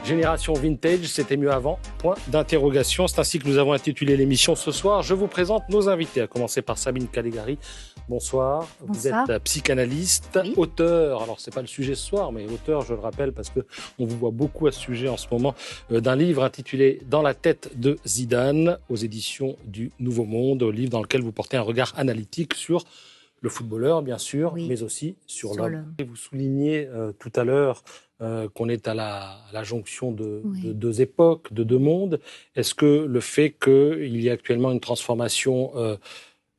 Génération Vintage, c'était mieux avant, point d'interrogation. C'est ainsi que nous avons intitulé l'émission ce soir. Je vous présente nos invités, à commencer par Sabine Calegari. Bonsoir. Bonsoir. Vous êtes psychanalyste, Oui. Auteur, alors c'est pas le sujet ce soir, mais auteur, je le rappelle, parce que on vous voit beaucoup à ce sujet en ce moment, d'un livre intitulé « Dans la tête de Zidane » aux éditions du Nouveau Monde, livre dans lequel vous portez un regard analytique sur le footballeur, bien sûr, Oui. mais aussi sur Sur l'homme. Et vous soulignez tout à l'heure qu'on est à la jonction de deux époques, de deux mondes. Est-ce que le fait qu'il y ait actuellement une transformation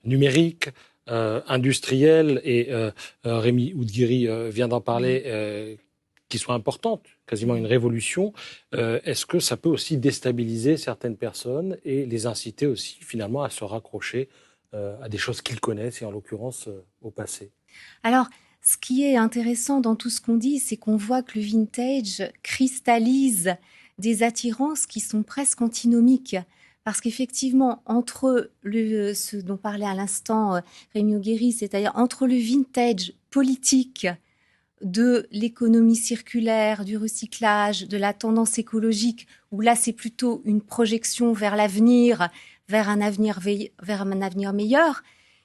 numérique, industrielle, et Rémi Oudghiri vient d'en parler, qui soit importante, quasiment une révolution, est-ce que ça peut aussi déstabiliser certaines personnes et les inciter aussi finalement à se raccrocher à des choses qu'ils connaissent, et en l'occurrence au passé? Alors, ce qui est intéressant dans tout ce qu'on dit, c'est qu'on voit que le vintage cristallise des attirances qui sont presque antinomiques. Parce qu'effectivement, entre ce dont parlait à l'instant Rémi Oudghiri, c'est-à-dire entre le vintage politique de l'économie circulaire, du recyclage, de la tendance écologique, où là c'est plutôt une projection vers l'avenir, vers un avenir meilleur,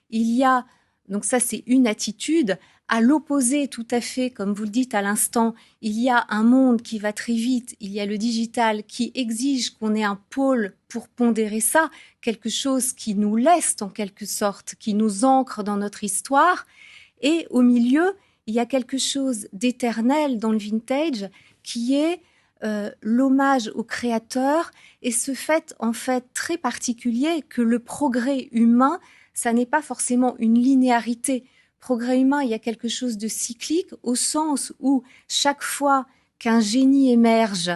il y a, donc ça c'est une attitude. À l'opposé, tout à fait, comme vous le dites à l'instant, il y a un monde qui va très vite, il y a le digital qui exige qu'on ait un pôle pour pondérer ça, quelque chose qui nous laisse en quelque sorte, qui nous ancre dans notre histoire. Et au milieu, il y a quelque chose d'éternel dans le vintage qui est l'hommage au créateur et ce fait en fait très particulier que le progrès humain, ça n'est pas forcément une linéarité. Progrès humain, il y a quelque chose de cyclique au sens où chaque fois qu'un génie émerge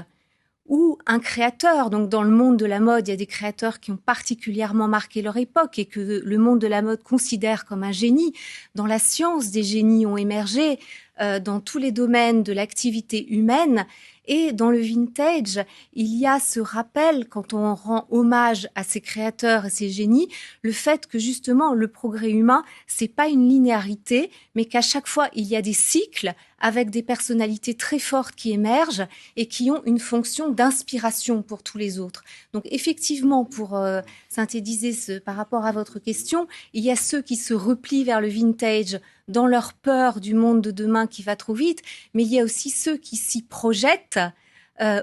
ou un créateur, donc dans le monde de la mode, il y a des créateurs qui ont particulièrement marqué leur époque et que le monde de la mode considère comme un génie. Dans la science, des génies ont émergé dans tous les domaines de l'activité humaine. Et dans le vintage, il y a ce rappel, quand on rend hommage à ces créateurs et ces génies, le fait que justement le progrès humain, c'est pas une linéarité, mais qu'à chaque fois il y a des cycles avec des personnalités très fortes qui émergent et qui ont une fonction d'inspiration pour tous les autres. Donc effectivement, pour synthétiser par rapport à votre question, il y a ceux qui se replient vers le vintage dans leur peur du monde de demain qui va trop vite, mais il y a aussi ceux qui s'y projettent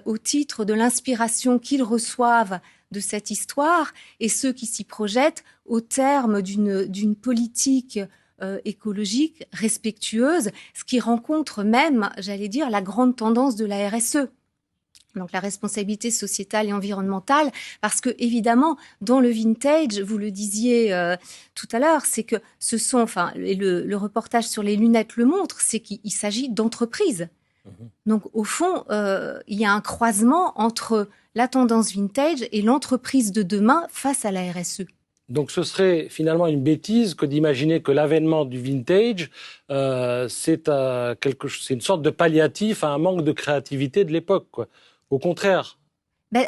au titre de l'inspiration qu'ils reçoivent de cette histoire, et ceux qui s'y projettent au terme d'une politique écologique respectueuse, ce qui rencontre même, j'allais dire, la grande tendance de la RSE. Donc la responsabilité sociétale et environnementale, parce que évidemment dans le vintage, vous le disiez tout à l'heure, c'est que ce sont, enfin le reportage sur les lunettes le montre, c'est qu'il s'agit d'entreprises. Donc au fond, il y a un croisement entre la tendance vintage et l'entreprise de demain face à la RSE. Donc ce serait finalement une bêtise que d'imaginer que l'avènement du vintage, c'est une sorte de palliatif à un manque de créativité de l'époque, quoi. Au contraire.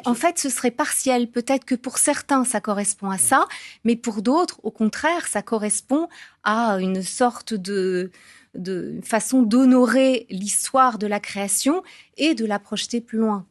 En fait, ce serait partiel. Peut-être que pour certains, ça correspond à ça, mais pour d'autres, au contraire, ça correspond à une sorte de façon d'honorer l'histoire de la création et de la projeter plus loin.